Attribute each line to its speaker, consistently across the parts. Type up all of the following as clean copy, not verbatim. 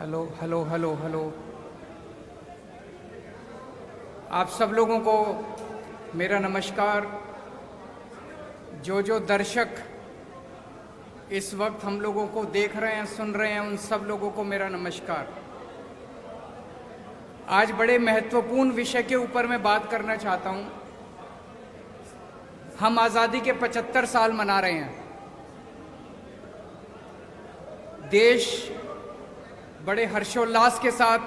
Speaker 1: Hello hello hello hello. आप सब लोगों को मेरा नमस्कार। जो दर्शक इस वक्त हम लोगों को देख रहे हैं, सुन रहे हैं, उन सब लोगों को मेरा नमस्कार। आज बड़े महत्वपूर्ण विषय के ऊपर मैं बात करना चाहता हूं। हम आज़ादी के 75 साल मना रहे हैं। देश बड़े हर्षोल्लास के साथ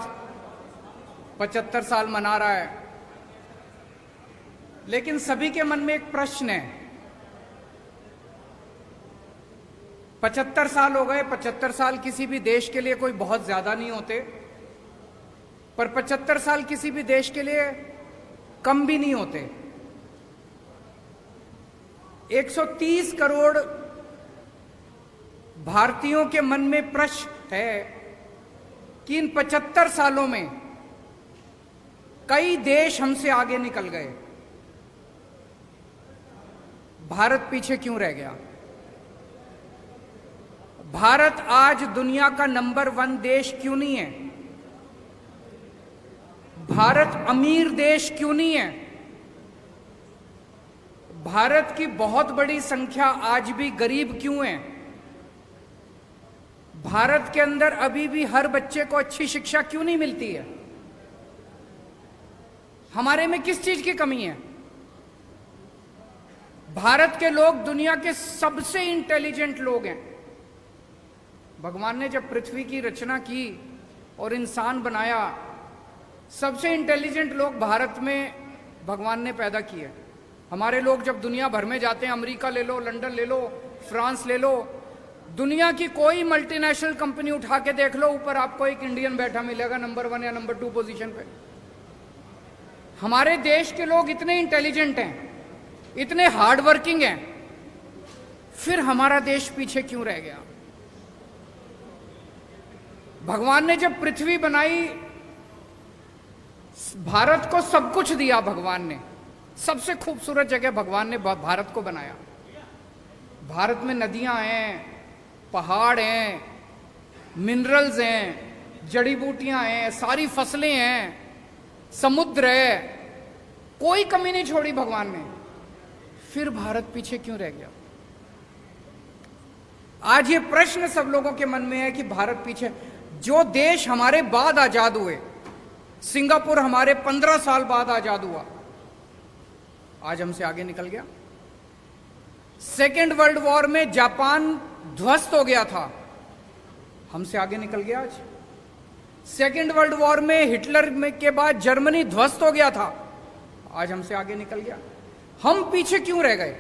Speaker 1: 75 साल मना रहा है, लेकिन सभी के मन में एक प्रश्न है। 75 साल हो गए। 75 साल किसी भी देश के लिए कोई बहुत ज्यादा नहीं होते, पर 75 साल किसी भी देश के लिए कम भी नहीं होते। 130 करोड़ भारतीयों के मन में प्रश्न है कि इन 75 सालों में कई देश हमसे आगे निकल गए, भारत पीछे क्यों रह गया? भारत आज दुनिया का नंबर 1 देश क्यों नहीं है? भारत अमीर देश क्यों नहीं है? भारत की बहुत बड़ी संख्या आज भी गरीब क्यों है? भारत के अंदर अभी भी हर बच्चे को अच्छी शिक्षा क्यों नहीं मिलती है? हमारे में किस चीज की कमी है? भारत के लोग दुनिया के सबसे इंटेलिजेंट लोग हैं। भगवान ने जब पृथ्वी की रचना की और इंसान बनाया, सबसे इंटेलिजेंट लोग भारत में भगवान ने पैदा किए। हमारे लोग जब दुनिया भर में जाते हैं, अमेरिका ले लो, लंदन ले लो, फ्रांस ले लो, दुनिया की कोई मल्टीनेशनल कंपनी उठा के देख लो, ऊपर आपको एक इंडियन बैठा मिलेगा नंबर 1 या नंबर 2 पोजीशन पे। हमारे देश के लोग इतने इंटेलिजेंट हैं, इतने हार्ड वर्किंग हैं, फिर हमारा देश पीछे क्यों रह गया? भगवान ने जब पृथ्वी बनाई, भारत को सब कुछ दिया। भगवान ने सबसे खूबसूरत जगह भगवान ने भारत को बनाया। भारत में नदियां हैं, पहाड़ हैं, मिनरल्स हैं, जड़ी बूटियां हैं, सारी फसलें हैं, समुद्र है, कोई कमी नहीं छोड़ी भगवान ने। फिर भारत पीछे क्यों रह गया? आज ये प्रश्न सब लोगों के मन में है कि भारत पीछे। जो देश हमारे बाद आजाद हुए, सिंगापुर हमारे 15 साल बाद आजाद हुआ, आज हमसे आगे निकल गया। सेकेंड वर्ल्ड वॉर में जापान ध्वस्त हो गया था, हमसे आगे निकल गया आज। सेकेंड वर्ल्ड वॉर में हिटलर के बाद जर्मनी ध्वस्त हो गया था, आज हमसे आगे निकल गया। हम पीछे क्यों रह गए?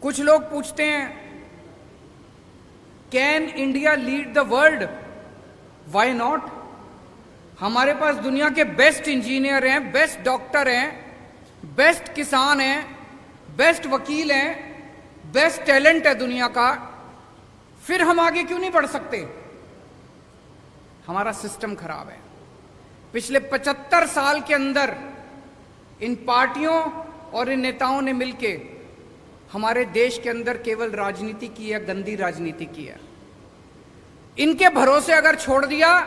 Speaker 1: कुछ लोग पूछते हैं, can India lead the world? Why not? हमारे पास दुनिया के बेस्ट इंजीनियर हैं, बेस्ट डॉक्टर हैं, बेस्ट किसान हैं, बेस्ट वकील हैं, बेस्ट टैलेंट है दुनिया का। फिर हम आगे क्यों नहीं बढ़ सकते? हमारा सिस्टम खराब है। पिछले 75 साल के अंदर इन पार्टियों और इन नेताओं ने मिलके हमारे देश के अंदर केवल राजनीति की है, गंदी राजनीति की है। इनके भरोसे अगर छोड़ दिया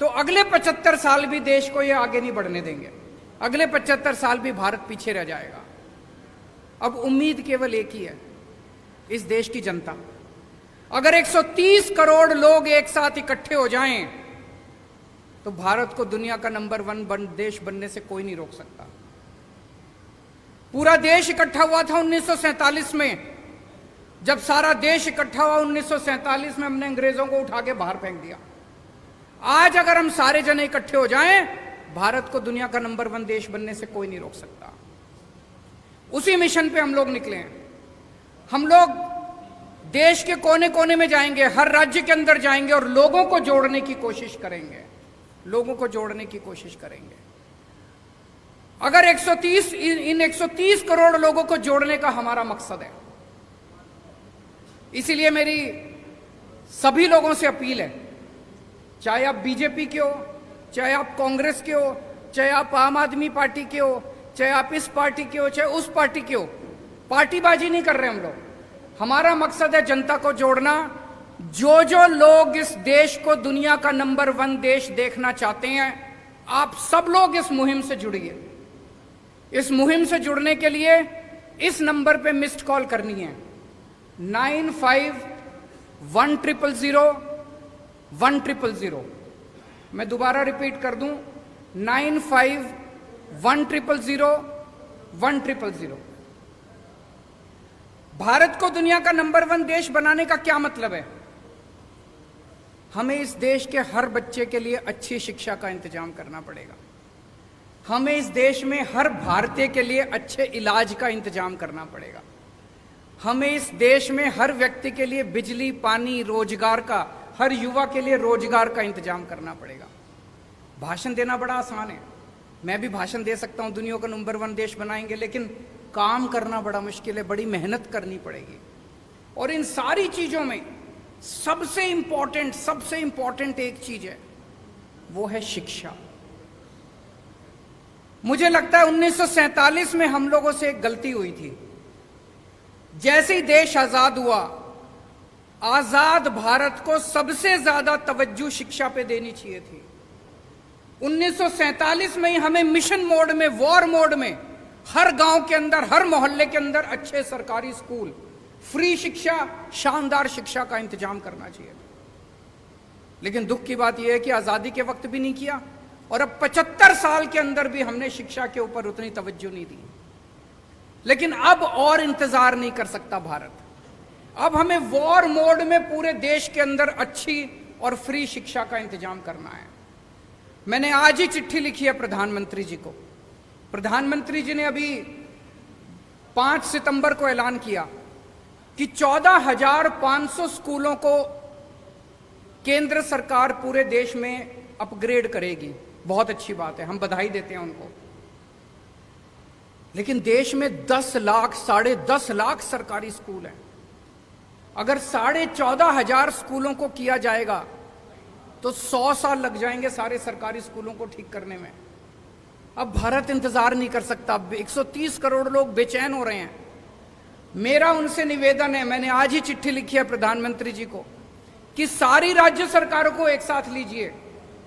Speaker 1: तो अगले 75 साल भी देश को ये आगे नहीं बढ़ने देंगे। अगले 75 साल भी भारत पीछे रह जाएगा। अब उम्मीद केवल एक ही है, इस देश की जनता। अगर 130 करोड़ लोग एक साथ इकट्ठे हो जाएं तो भारत को दुनिया का नंबर 1 देश बनने से कोई नहीं रोक सकता। पूरा देश इकट्ठा हुआ था 1947 में। जब सारा देश इकट्ठा हुआ 1947 में, हमने अंग्रेजों को उठा के बाहर फेंक दिया। आज अगर हम सारे जने इकट्ठे हो जाएं, भारत को दुनिया का नंबर 1 देश बनने से कोई नहीं रोक सकता। उसी मिशन पे हम लोग निकले हैं। हम लोग देश के कोने कोने में जाएंगे, हर राज्य के अंदर जाएंगे और लोगों को जोड़ने की कोशिश करेंगे। लोगों को जोड़ने की कोशिश करेंगे। अगर 130 करोड़ लोगों को जोड़ने का हमारा मकसद है, इसीलिए मेरी सभी लोगों से अपील है, चाहे आप बीजेपी के हो, चाहे आप कांग्रेस के हो, चाहे आप आम आदमी पार्टी के हो, चाहे आप इस पार्टी के हो, चाहे उस पार्टी के हो, पार्टीबाजी नहीं कर रहे हम लोग। हमारा मकसद है जनता को जोड़ना, जो जो लोग इस देश को दुनिया का नंबर 1 देश देखना चाहते हैं, आप सब लोग इस मुहिम से जुड़िए। इस मुहिम से जुड़ने के लिए इस नंबर पे मिस्ड कॉल करनी है 951001000100। मैं दोबारा रिपीट कर दूं 951001000100। भारत को दुनिया का नंबर 1 देश बनाने का क्या मतलब है? हमें इस देश के हर बच्चे के लिए अच्छी शिक्षा का इंतजाम करना पड़ेगा। हमें इस देश में हर भारतीय के लिए अच्छे इलाज का इंतजाम करना पड़ेगा। हमें इस देश में हर व्यक्ति के लिए बिजली, पानी, रोजगार का, हर युवा के लिए रोजगार का इंतजाम करना पड़ेगा। भाषण देना बड़ा आसान है, मैं भी भाषण दे सकता हूं दुनिया का नंबर 1 देश बनाएंगे, लेकिन काम करना बड़ा मुश्किल है, बड़ी मेहनत करनी पड़ेगी। और इन सारी चीजों में सबसे इंपॉर्टेंट एक चीज है, वो है शिक्षा। मुझे लगता है 1947 में हम लोगों से एक गलती हुई थी। जैसे ही देश आजाद हुआ, आजाद भारत को सबसे ज्यादा तवज्जो शिक्षा पे देनी चाहिए थी। 1947 में ही हमें मिशन मोड में, वॉर मोड में, हर गांव के अंदर, हर मोहल्ले के अंदर अच्छे सरकारी स्कूल, फ्री शिक्षा, शानदार शिक्षा का इंतजाम करना चाहिए। लेकिन दुख की बात यह है कि आजादी के वक्त भी नहीं किया, और अब 75 साल के अंदर भी हमने शिक्षा के ऊपर उतनी तवज्जो नहीं दी। लेकिन अब और इंतजार नहीं कर सकता भारत। अब हमें वॉर मोड में पूरे देश के अंदर अच्छी और फ्री शिक्षा का इंतजाम करना है। मैंने आज ही चिट्ठी लिखी है प्रधानमंत्री जी को। प्रधानमंत्री जी ने अभी 5 सितंबर को ऐलान किया कि 14,500 स्कूलों को केंद्र सरकार पूरे देश में अपग्रेड करेगी। बहुत अच्छी बात है, हम बधाई देते हैं उनको। लेकिन देश में 10 लाख, 10.5 लाख सरकारी स्कूल हैं। अगर 14,500 स्कूलों को किया जाएगा तो 100 साल लग जाएंगे सारे सरकारी स्कूलों को ठीक करने में। अब भारत इंतजार नहीं कर सकता। 130 करोड़ लोग बेचैन हो रहे हैं। मेरा उनसे निवेदन है, मैंने आज ही चिट्ठी लिखी है प्रधानमंत्री जी को, कि सारी राज्य सरकारों को एक साथ लीजिए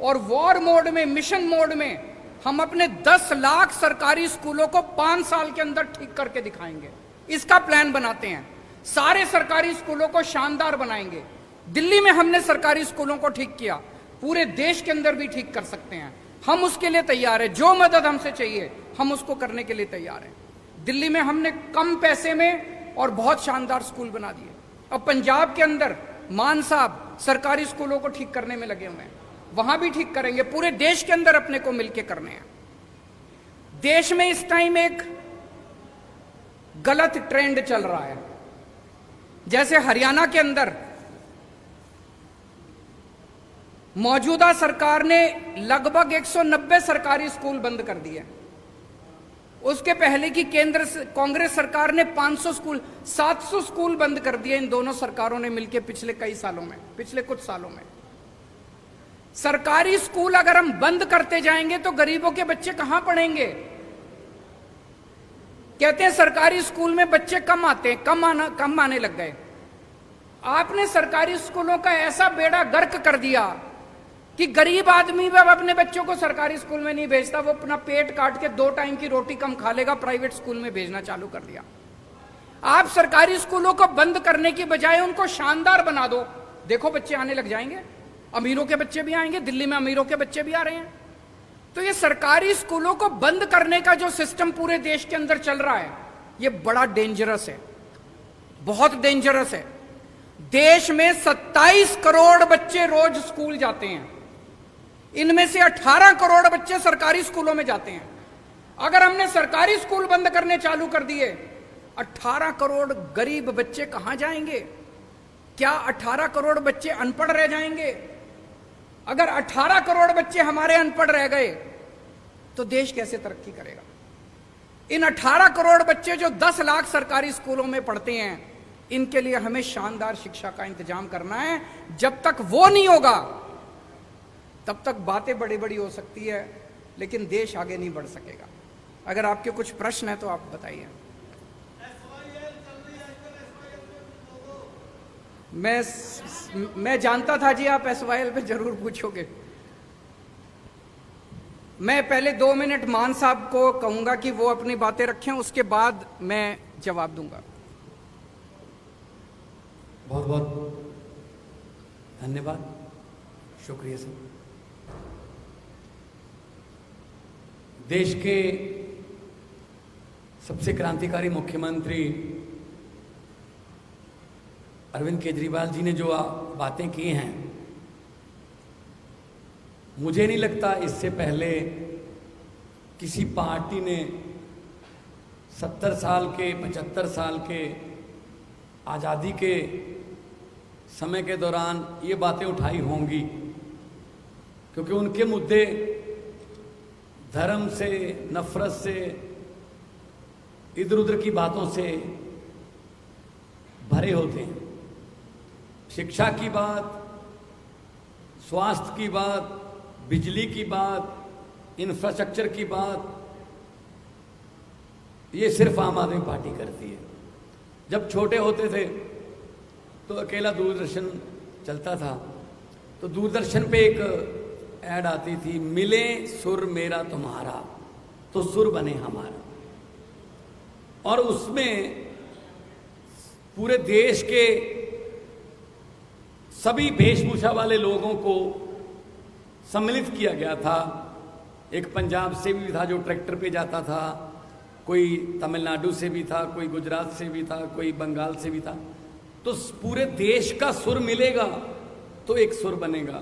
Speaker 1: और वॉर मोड में, मिशन मोड में हम अपने 10 लाख सरकारी स्कूलों को 5 साल के अंदर ठीक करके दिखाएंगे। इसका प्लान बनाते हैं। सारे सरकारी स्कूलों को शानदार बनाएंगे। दिल्ली में हमने सरकारी स्कूलों को ठीक किया, पूरे देश के अंदर भी ठीक कर सकते हैं। हम उसके लिए तैयार हैं। जो मदद हमसे चाहिए हम उसको करने के लिए तैयार हैं। दिल्ली में हमने कम पैसे में और बहुत शानदार स्कूल बना दिए। अब पंजाब के अंदर मान साहब सरकारी स्कूलों को ठीक करने में लगे हुए हैं, वहां भी ठीक करेंगे। पूरे देश के अंदर अपने को मिलकर करने हैं। देश में इस टाइम एक गलत ट्रेंड चल रहा है। जैसे हरियाणा के अंदर मौजूदा सरकार ने लगभग 190 सरकारी स्कूल बंद कर दिए। उसके पहले की केंद्र कांग्रेस सरकार ने 500 स्कूल, 700 स्कूल बंद कर दिए। इन दोनों सरकारों ने मिलकर पिछले कई सालों में, पिछले कुछ सालों में। सरकारी स्कूल अगर हम बंद करते जाएंगे तो गरीबों के बच्चे कहां पढ़ेंगे? कहते हैं सरकारी स्कूल में बच्चे कम आते हैं, कम आने लग गए। आपने सरकारी स्कूलों का ऐसा बेड़ा गर्क कर दिया कि गरीब आदमी भी अब अपने बच्चों को सरकारी स्कूल में नहीं भेजता। वो अपना पेट काट के 2 टाइम की रोटी कम खा लेगा, प्राइवेट स्कूल में भेजना चालू कर दिया। आप सरकारी स्कूलों को बंद करने की बजाय उनको शानदार बना दो। देखो बच्चे आने लग जाएंगे, अमीरों के बच्चे भी आएंगे। दिल्ली में अमीरों के बच्चे भी आ रहे हैं। तो ये सरकारी स्कूलों को बंद करने का जो सिस्टम पूरे देश के अंदर चल रहा है, ये बड़ा डेंजरस है, बहुत डेंजरस है। देश में 27 करोड़ बच्चे रोज स्कूल जाते हैं। इनमें से 18 करोड़ बच्चे सरकारी स्कूलों में जाते हैं। अगर हमने सरकारी स्कूल बंद करने चालू कर दिए, 18 करोड़ गरीब बच्चे कहां जाएंगे? क्या 18 करोड़ बच्चे अनपढ़ रह जाएंगे? अगर 18 करोड़ बच्चे हमारे अनपढ़ रह गए तो देश कैसे तरक्की करेगा? इन 18 करोड़ बच्चे जो 10 लाख सरकारी स्कूलों में पढ़ते हैं, इनके लिए हमें शानदार शिक्षा का इंतजाम करना है। जब तक वो नहीं होगा तब तक बातें बड़ी बड़ी हो सकती है, लेकिन देश आगे नहीं बढ़ सकेगा। अगर आपके कुछ प्रश्न है तो आप बताइए। मैं जानता था जी आप एसवाईएल पे जरूर पूछोगे। मैं पहले 2 मिनट मान साहब को कहूंगा कि वो अपनी बातें रखें, उसके बाद मैं जवाब दूंगा।
Speaker 2: बहुत बहुत धन्यवाद, शुक्रिया सर। देश के सबसे क्रांतिकारी मुख्यमंत्री अरविंद केजरीवाल जी ने जो बातें की हैं, मुझे नहीं लगता इससे पहले किसी पार्टी ने 70 साल के 75 साल के आज़ादी के समय के दौरान ये बातें उठाई होंगी, क्योंकि उनके मुद्दे धर्म से, नफरत से, इधर उधर की बातों से भरे होते हैं। शिक्षा की बात, स्वास्थ्य की बात, बिजली की बात, इंफ्रास्ट्रक्चर की बात, ये सिर्फ आम आदमी पार्टी करती है। जब छोटे होते थे तो अकेला दूरदर्शन चलता था, तो दूरदर्शन पे एक ऐड आती थी, मिले सुर मेरा तुम्हारा तो सुर बने हमारा। और उसमें पूरे देश के सभी वेशभूषा वाले लोगों को सम्मिलित किया गया था। एक पंजाब से भी था जो ट्रैक्टर पे जाता था, कोई तमिलनाडु से भी था, कोई गुजरात से भी था, कोई बंगाल से भी था। तो पूरे देश का सुर मिलेगा तो एक सुर बनेगा।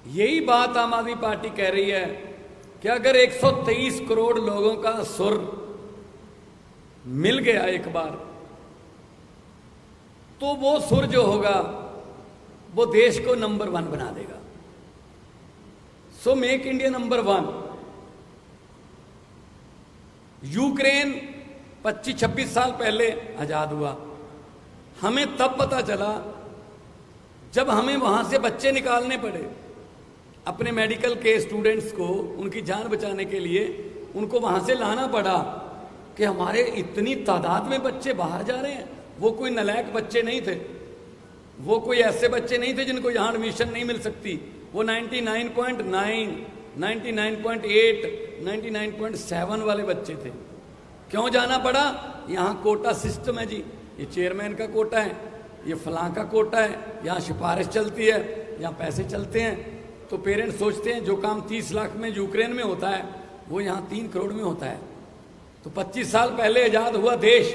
Speaker 2: यही बात आम आदमी पार्टी कह रही है कि अगर 123 करोड़ लोगों का सुर मिल गया एक बार, तो वो सुर जो होगा वो देश को नंबर 1 बना देगा। So make India number 1। Ukraine 25-26 साल पहले आजाद हुआ। हमें तब पता चला जब हमें वहां से बच्चे निकालने पड़े, अपने मेडिकल के स्टूडेंट्स को उनकी जान बचाने के लिए उनको वहां से लाना पड़ा, कि हमारे इतनी तादाद में बच्चे बाहर जा रहे हैं। वो कोई नालायक बच्चे नहीं थे, वो कोई ऐसे बच्चे नहीं थे जिनको यहाँ एडमिशन नहीं मिल सकती। वो 99.9, 99.8, 99.7 वाले बच्चे थे। क्यों जाना पड़ा? यहाँ कोटा सिस्टम है जी, ये चेयरमैन का कोटा है, ये फलां का कोटा है, यहाँ सिफारिश चलती है, यहाँ पैसे चलते हैं। तो पेरेंट्स सोचते हैं जो काम 30 लाख में यूक्रेन में होता है वो यहाँ 3 करोड़ में होता है। तो 25 साल पहले आजाद हुआ देश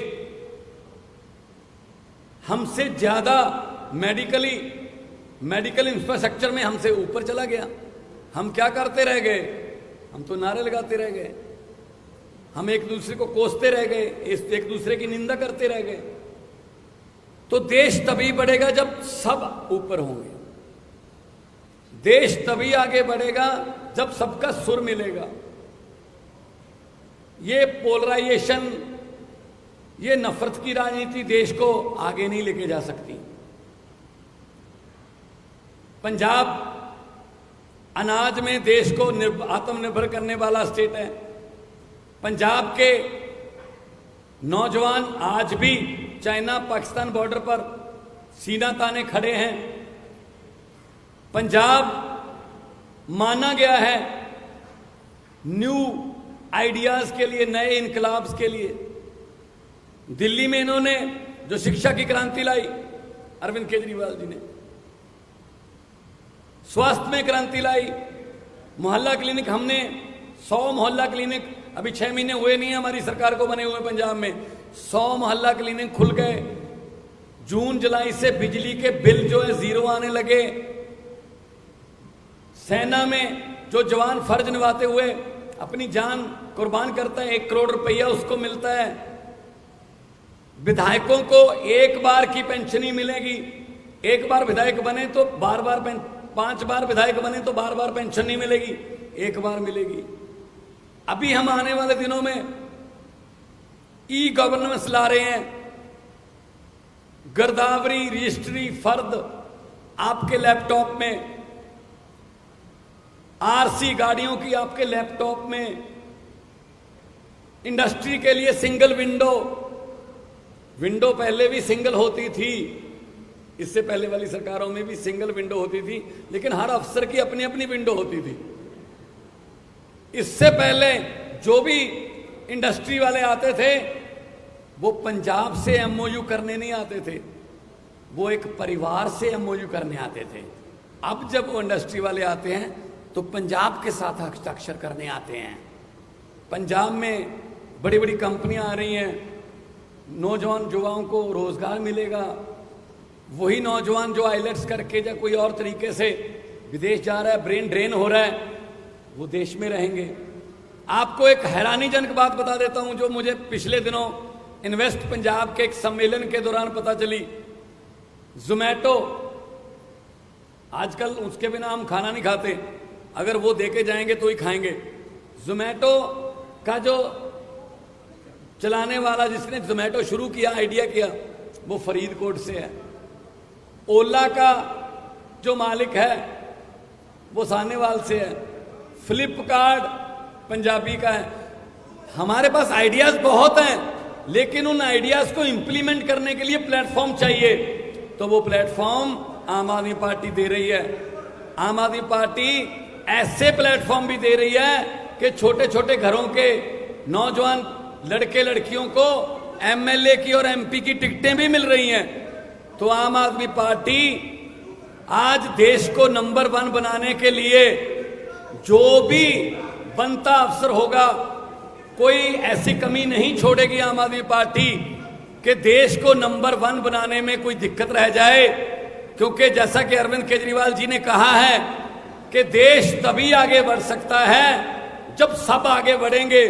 Speaker 2: हमसे ज्यादा मेडिकल इंफ्रास्ट्रक्चर में हमसे ऊपर चला गया। हम क्या करते रह गए? हम तो नारे लगाते रह गए, हम एक दूसरे को कोसते रह गए, एक दूसरे की निंदा करते रह गए। तो देश तभी बढ़ेगा जब सब ऊपर होंगे, देश तभी आगे बढ़ेगा जब सबका सुर मिलेगा। ये पोलराइजेशन, ये नफरत की राजनीति देश को आगे नहीं लेके जा सकती। पंजाब अनाज में देश को आत्मनिर्भर करने वाला स्टेट है। पंजाब के नौजवान आज भी चाइना पाकिस्तान बॉर्डर पर सीना ताने खड़े हैं। पंजाब माना गया है न्यू आइडियाज के लिए, नए इनकलाब्स के लिए। दिल्ली में इन्होंने जो शिक्षा की क्रांति लाई अरविंद केजरीवाल जी ने, स्वास्थ्य में क्रांति लाई, मोहल्ला क्लिनिक, हमने 100 मोहल्ला क्लिनिक, अभी 6 महीने हुए नहीं है हमारी सरकार को बने हुए पंजाब में, 100 मोहल्ला क्लिनिक खुल गए। जून जुलाई से बिजली के बिल जो है 0 आने लगे। सेना में जो जवान फर्ज निभाते हुए अपनी जान कुर्बान करता है, 1 करोड़ रुपया उसको मिलता है। विधायकों को 1 बार की पेंशन ही मिलेगी। 1 बार विधायक बने तो बार 5 बार विधायक बने तो बार पेंशन नहीं मिलेगी, 1 बार मिलेगी। अभी हम आने वाले दिनों में ई गवर्नेंस ला रहे हैं। गिरदावरी रजिस्ट्री फर्द आपके लैपटॉप में, आरसी गाड़ियों की आपके लैपटॉप में, इंडस्ट्री के लिए सिंगल विंडो, विंडो पहले भी सिंगल होती थी, इससे पहले वाली सरकारों में भी सिंगल विंडो होती थी, लेकिन हर अफसर की अपनी अपनी विंडो होती थी। इससे पहले जो भी इंडस्ट्री वाले आते थे वो पंजाब से एमओयू करने नहीं आते थे, वो एक परिवार से एमओयू करने आते थे। अब जब वो इंडस्ट्री वाले आते हैं तो पंजाब के साथ हस्ताक्षर करने आते हैं। पंजाब में बड़ी बड़ी कंपनियां आ रही हैं, नौजवान युवाओं को रोजगार मिलेगा। वही नौजवान जो आइलेट्स करके या कोई और तरीके से विदेश जा रहा है, ब्रेन ड्रेन हो रहा है, वो देश में रहेंगे। आपको एक हैरानीजनक बात बता देता हूं जो मुझे पिछले दिनों इन्वेस्ट पंजाब के एक सम्मेलन के दौरान पता चली। जोमैटो, आजकल उसके बिना हम खाना नहीं खाते, अगर वो देके जाएंगे तो ही खाएंगे। जोमैटो का जो चलाने वाला, जिसने जोमैटो शुरू किया, आइडिया किया, वो फरीदकोट से है। ओला का जो मालिक है वो सानेवाल से है। फ्लिपकार्ट पंजाबी का है। हमारे पास आइडियाज बहुत हैं, लेकिन उन आइडियाज को इंप्लीमेंट करने के लिए प्लेटफॉर्म चाहिए, तो वो प्लेटफॉर्म आम आदमी पार्टी दे रही है। आम आदमी पार्टी ऐसे प्लेटफॉर्म भी दे रही है कि छोटे छोटे घरों के नौजवान लड़के लड़कियों को एमएलए की और एमपी की टिकटें भी मिल रही हैं। तो आम आदमी पार्टी आज देश को नंबर 1 बनाने के लिए जो भी बनता अफसर होगा, कोई ऐसी कमी नहीं छोड़ेगी आम आदमी पार्टी कि देश को नंबर 1 बनाने में कोई दिक्कत रह जाए। क्योंकि जैसा कि अरविंद केजरीवाल जी ने कहा है कि देश तभी आगे बढ़ सकता है जब सब आगे बढ़ेंगे।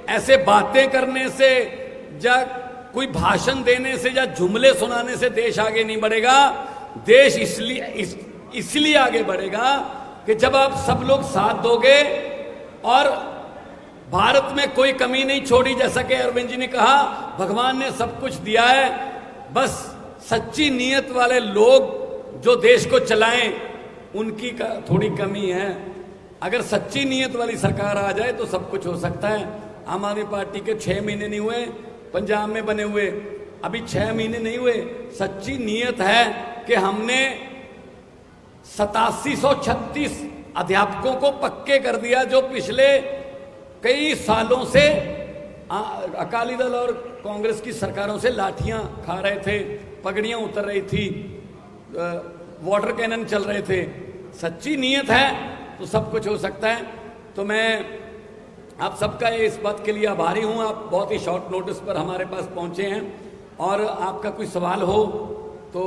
Speaker 2: ऐसे बातें करने से या कोई भाषण देने से या जुमले सुनाने से देश आगे नहीं बढ़ेगा। देश इसलिए आगे बढ़ेगा कि जब आप सब लोग साथ दोगे और भारत में कोई कमी नहीं छोड़ी। जैसा कि अरविंद जी ने कहा, भगवान ने सब कुछ दिया है, बस सच्ची नीयत वाले लोग जो देश को चलाएं उनकी थोड़ी कमी है। अगर सच्ची नीयत वाली सरकार आ जाए तो सब कुछ हो सकता है। आम आदमी पार्टी के 6 महीने नहीं हुए पंजाब में बने हुए, अभी 6 महीने नहीं हुए। सच्ची नीयत है कि हमने 8736 अध्यापकों को पक्के कर दिया, जो पिछले कई सालों से अकाली दल और कांग्रेस की सरकारों से लाठियां खा रहे थे, पगड़ियां उतर रही थी, वाटर कैनन चल रहे थे। सच्ची नीयत है तो सब कुछ हो सकता है। तो मैं आप सबका इस बात के लिए आभारी हूं। आप बहुत ही शॉर्ट नोटिस पर हमारे पास पहुंचे हैं और आपका कोई सवाल हो तो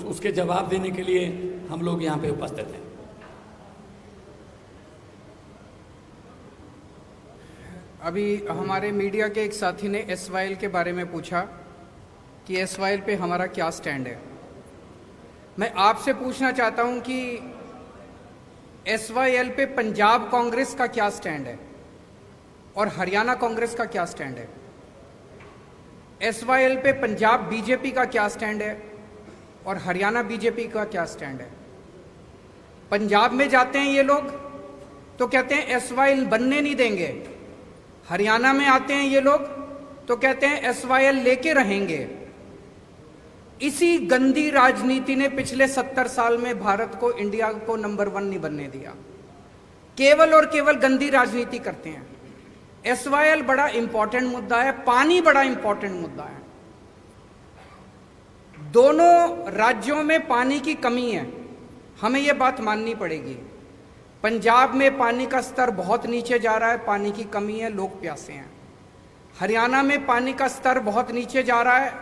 Speaker 2: उसके जवाब देने के लिए हम लोग यहां पे उपस्थित हैं।
Speaker 1: अभी हमारे मीडिया के एक साथी ने एसवाईएल के बारे में पूछा कि एसवाईएल पे हमारा क्या स्टैंड है। मैं आपसे पूछना चाहता हूं कि एसवाईएल पे पंजाब कांग्रेस का क्या स्टैंड है और हरियाणा कांग्रेस का क्या स्टैंड है। एसवाईएल पे पंजाब बीजेपी का क्या स्टैंड है और हरियाणा बीजेपी का क्या स्टैंड है। पंजाब में जाते हैं ये लोग तो कहते हैं एसवाईएल बनने नहीं देंगे, हरियाणा में आते हैं ये लोग तो कहते हैं एसवाईएल लेके रहेंगे। इसी गंदी राजनीति ने पिछले 70 साल में भारत को, इंडिया को नंबर 1 नहीं बनने दिया। केवल और केवल गंदी राजनीति करते हैं। एसवाईएल बड़ा इंपॉर्टेंट मुद्दा है, पानी बड़ा इंपॉर्टेंट मुद्दा है। दोनों राज्यों में पानी की कमी है, हमें यह बात माननी पड़ेगी। पंजाब में पानी का स्तर बहुत नीचे जा रहा है, पानी की कमी है, लोग प्यासे हैं। हरियाणा में पानी का स्तर बहुत नीचे जा रहा है,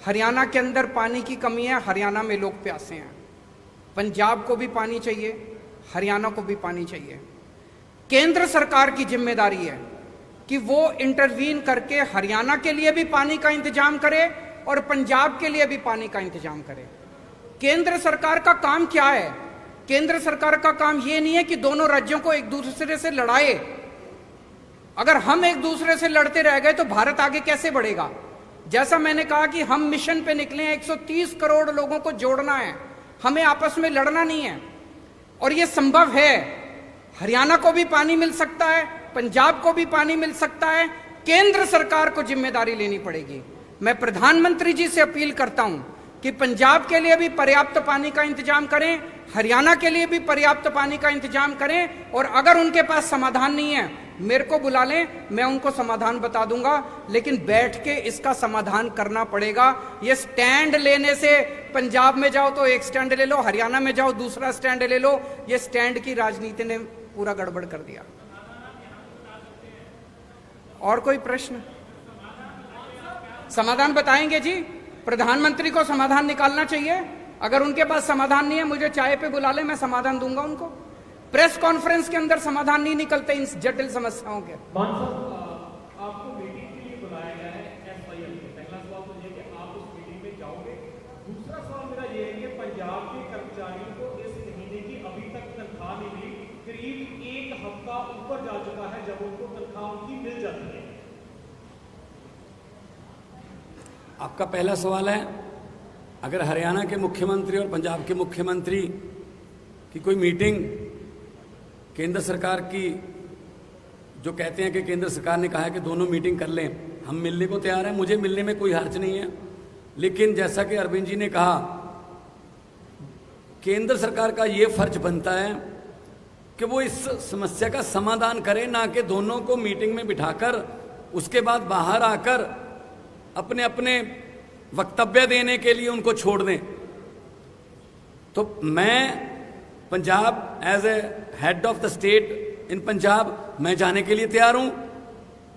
Speaker 1: हरियाणा के अंदर पानी की कमी है, हरियाणा में लोग प्यासे हैं। पंजाब को भी पानी चाहिए, हरियाणा को भी पानी चाहिए। केंद्र सरकार की जिम्मेदारी है कि वो इंटरवीन करके हरियाणा के लिए भी पानी का इंतजाम करे और पंजाब के लिए भी पानी का इंतजाम करे। केंद्र सरकार का काम क्या है? केंद्र सरकार का काम ये नहीं है कि दोनों राज्यों को एक दूसरे से लड़ाए। अगर हम एक दूसरे से लड़ते रह गए तो भारत आगे कैसे बढ़ेगा? जैसा मैंने कहा कि हम मिशन पे निकले हैं, 130 करोड़ लोगों को जोड़ना है, हमें आपस में लड़ना नहीं है और ये संभव है। हरियाणा को भी पानी मिल सकता है, पंजाब को भी पानी मिल सकता है। केंद्र सरकार को जिम्मेदारी लेनी पड़ेगी। मैं प्रधानमंत्री जी से अपील करता हूं कि पंजाब के लिए भी पर्याप्त पानी का इंतजाम करें, हरियाणा के लिए भी पर्याप्त पानी का इंतजाम करें, और अगर उनके पास समाधान नहीं है मेरे को बुला लें, मैं उनको समाधान बता दूंगा, लेकिन बैठ के इसका समाधान करना पड़ेगा। ये स्टैंड लेने से, पंजाब में जाओ तो एक स्टैंड ले लो, हरियाणा में जाओ दूसरा स्टैंड ले लो, ये स्टैंड की राजनीति ने पूरा गड़बड़ कर दिया। और कोई प्रश्न? समाधान बताएंगे जी, प्रधानमंत्री को समाधान निकालना चाहिए। अगर उनके पास समाधान नहीं है मुझे चाय पे बुला ले, मैं समाधान दूंगा उनको। प्रेस कॉन्फ्रेंस के अंदर समाधान नहीं निकलते इन जटिल समस्याओं के।
Speaker 3: आपको मीटिंग के लिए बुलाया गया है एसवाईएल में। पहला सवाल तो ये कि आप उस मीटिंग में जाओगे। दूसरा सवाल मेरा ये है कि पंजाब के कर्मचारियों को इस महीने की अभी तक तनख्वाह नहीं मिली, करीब एक हफ्ता ऊपर जा चुका है जब उनको तनख्वाह उनकी मिल जाती है।
Speaker 2: आपका पहला सवाल है, अगर हरियाणा के मुख्यमंत्री और पंजाब के मुख्यमंत्री की कोई मीटिंग केंद्र सरकार की, जो कहते हैं कि केंद्र सरकार ने कहा है कि दोनों मीटिंग कर लें, हम मिलने को तैयार हैं, मुझे मिलने में कोई हर्ज नहीं है। लेकिन जैसा कि अरविंद जी ने कहा, केंद्र सरकार का ये फर्ज बनता है कि वो इस समस्या का समाधान करे, ना कि दोनों को मीटिंग में बिठाकर उसके बाद बाहर आकर अपने अपने वक्तव्य देने के लिए उनको छोड़ दें। तो मैं Punjab as a head of the state in Punjab, मैं जाने के लिए तैयार हूं।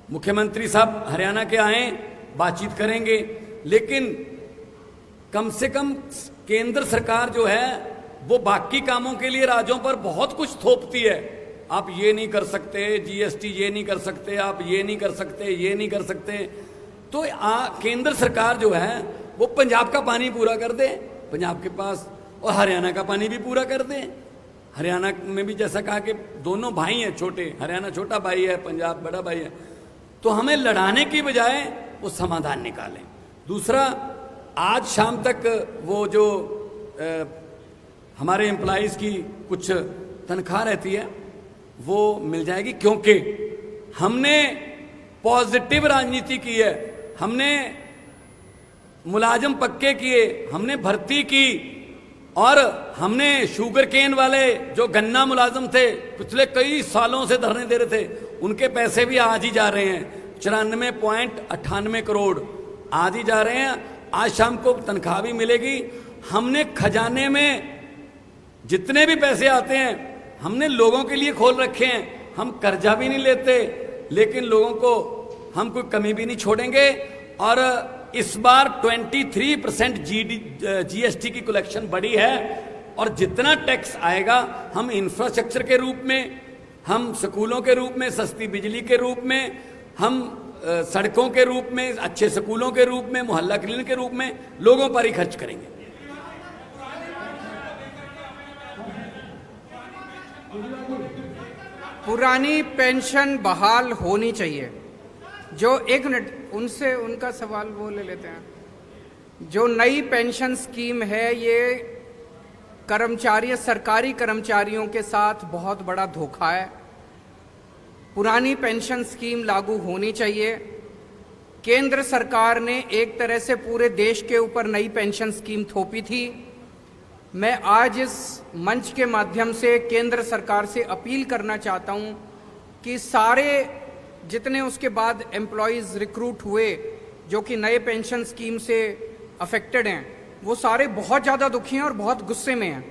Speaker 2: मुख्यमंत्री साहब हरियाणा के आए, बातचीत करेंगे, लेकिन कम से कम केंद्र सरकार जो है वो बाकी कामों के लिए राज्यों पर बहुत कुछ थोपती है। आप ये नहीं कर सकते, जीएसटी ये नहीं कर सकते, आप ये नहीं कर सकते, ये नहीं कर सकते। तो केंद्र सरकार जो है वो पंजाब का पानी पूरा कर दे पंजाब के पास, और हरियाणा का पानी भी पूरा कर दे। हरियाणा में भी जैसा कहा कि दोनों भाई हैं छोटे, हरियाणा छोटा भाई है, पंजाब बड़ा भाई है। तो हमें लड़ाने की बजाय वो समाधान निकालें। दूसरा, आज शाम तक वो जो हमारे एम्प्लॉइज की कुछ तनख्वाह रहती है वो मिल जाएगी, क्योंकि हमने पॉजिटिव राजनीति की है, हमने मुलाजिम पक्के किए, हमने भर्ती की, और हमने शुगर केन वाले जो गन्ना मुलाजिम थे पिछले कई सालों से धरने दे रहे थे, उनके पैसे भी आज ही जा रहे हैं। 94.98 करोड़ आज ही जा रहे हैं। आज शाम को तनख्वाह भी मिलेगी। हमने खजाने में जितने भी पैसे आते हैं हमने लोगों के लिए खोल रखे हैं। हम कर्जा भी नहीं लेते, लेकिन लोगों को हम कोई कमी भी नहीं छोड़ेंगे। और इस बार 23% जीएसटी की कलेक्शन बढ़ी है, और जितना टैक्स आएगा हम इंफ्रास्ट्रक्चर के रूप में, हम स्कूलों के रूप में, सस्ती बिजली के रूप में, हम सड़कों के रूप में, अच्छे स्कूलों के रूप में, मोहल्ला क्लिनिक के रूप में लोगों पर ही खर्च करेंगे।
Speaker 1: पुरानी पेंशन बहाल होनी चाहिए। जो, एक मिनट, उनसे उनका सवाल वो ले लेते हैं। जो नई पेंशन स्कीम है ये कर्मचारी, सरकारी कर्मचारियों के साथ बहुत बड़ा धोखा है। पुरानी पेंशन स्कीम लागू होनी चाहिए। केंद्र सरकार ने एक तरह से पूरे देश के ऊपर नई पेंशन स्कीम थोपी थी। मैं आज इस मंच के माध्यम से केंद्र सरकार से अपील करना चाहता हूं कि सारे जितने उसके बाद एम्प्लॉयज़ रिक्रूट हुए जो कि नए पेंशन स्कीम से अफेक्टेड हैं, वो सारे बहुत ज़्यादा दुखी हैं और बहुत गुस्से में हैं।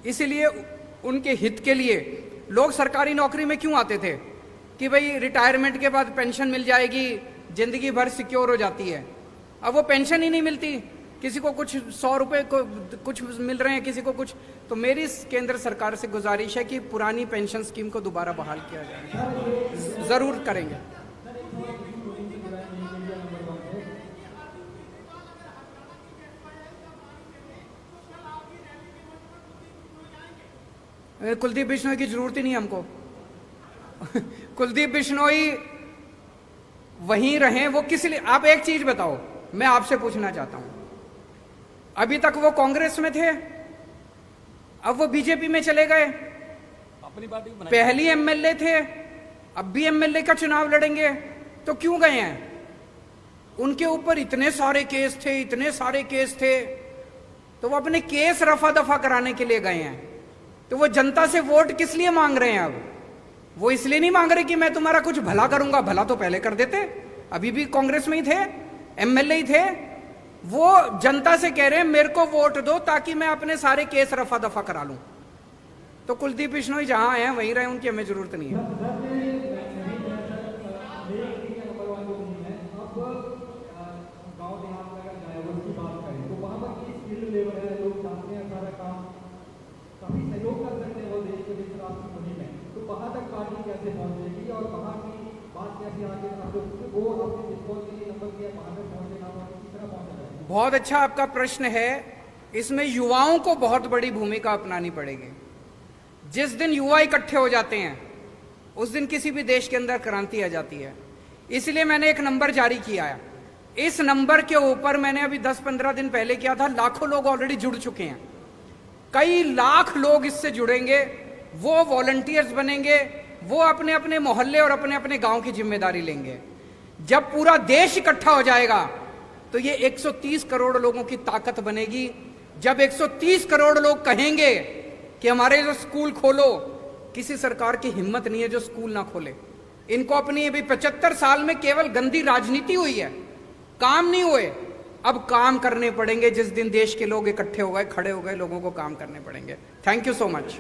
Speaker 1: इसीलिए उनके हित के लिए लोग सरकारी नौकरी में क्यों आते थे कि भाई रिटायरमेंट के बाद पेंशन मिल जाएगी, ज़िंदगी भर सिक्योर हो जाती है। अब वो पेंशन ही नहीं मिलती, किसी को कुछ 100 रुपये को कुछ मिल रहे हैं, किसी को कुछ। तो मेरी केंद्र सरकार से गुजारिश है कि पुरानी पेंशन स्कीम को दोबारा बहाल किया जाए। जरूर करेंगे। कुलदीप बिश्नोई की जरूरत ही नहीं हमको। कुलदीप बिश्नोई वहीं रहे, वो किस लिए? आप एक चीज बताओ, मैं आपसे पूछना चाहता हूं, अभी तक वो कांग्रेस में थे, अब वो बीजेपी में चले गए,
Speaker 2: अपनी पार्टी
Speaker 1: पहली एमएलए थे, अब भी एमएलए का चुनाव लड़ेंगे, तो क्यों गए हैं? उनके ऊपर इतने सारे केस थे, इतने सारे केस थे, तो वो अपने केस रफा दफा कराने के लिए गए हैं। तो वो जनता से वोट किस लिए मांग रहे हैं? अब वो इसलिए नहीं मांग रहे कि मैं तुम्हारा कुछ भला करूंगा, भला तो पहले कर देते, अभी भी कांग्रेस में ही थे, एमएलए ही थे। वो जनता से कह रहे हैं मेरे को वोट दो ताकि मैं अपने सारे केस रफा दफा करा लूं। तो कुलदीप बिश्नोई जहां आए हैं वहीं रहे, उनकी हमें जरूरत नहीं है। बहुत अच्छा आपका प्रश्न है। इसमें युवाओं को बहुत बड़ी भूमिका अपनानी पड़ेगी। जिस दिन युवा इकट्ठे हो जाते हैं उस दिन किसी भी देश के अंदर क्रांति आ जाती है। इसलिए मैंने एक नंबर जारी किया है। इस नंबर के ऊपर मैंने अभी 10-15 दिन पहले किया था, लाखों लोग ऑलरेडी जुड़ चुके हैं। कई लाख लोग इससे जुड़ेंगे, वो वॉलंटियर्स बनेंगे, वो अपने अपने मोहल्ले और अपने अपने गांव की जिम्मेदारी लेंगे। जब पूरा देश इकट्ठा हो जाएगा तो ये 130 करोड़ लोगों की ताकत बनेगी। जब 130 करोड़ लोग कहेंगे कि हमारे जो स्कूल खोलो, किसी सरकार की हिम्मत नहीं है जो स्कूल ना खोले। इनको अपनी अभी 75 साल में केवल गंदी राजनीति हुई है, काम नहीं हुए। अब काम करने पड़ेंगे। जिस दिन देश के लोग इकट्ठे हो गए, खड़े हो गए, लोगों को काम करने पड़ेंगे। Thank you so much.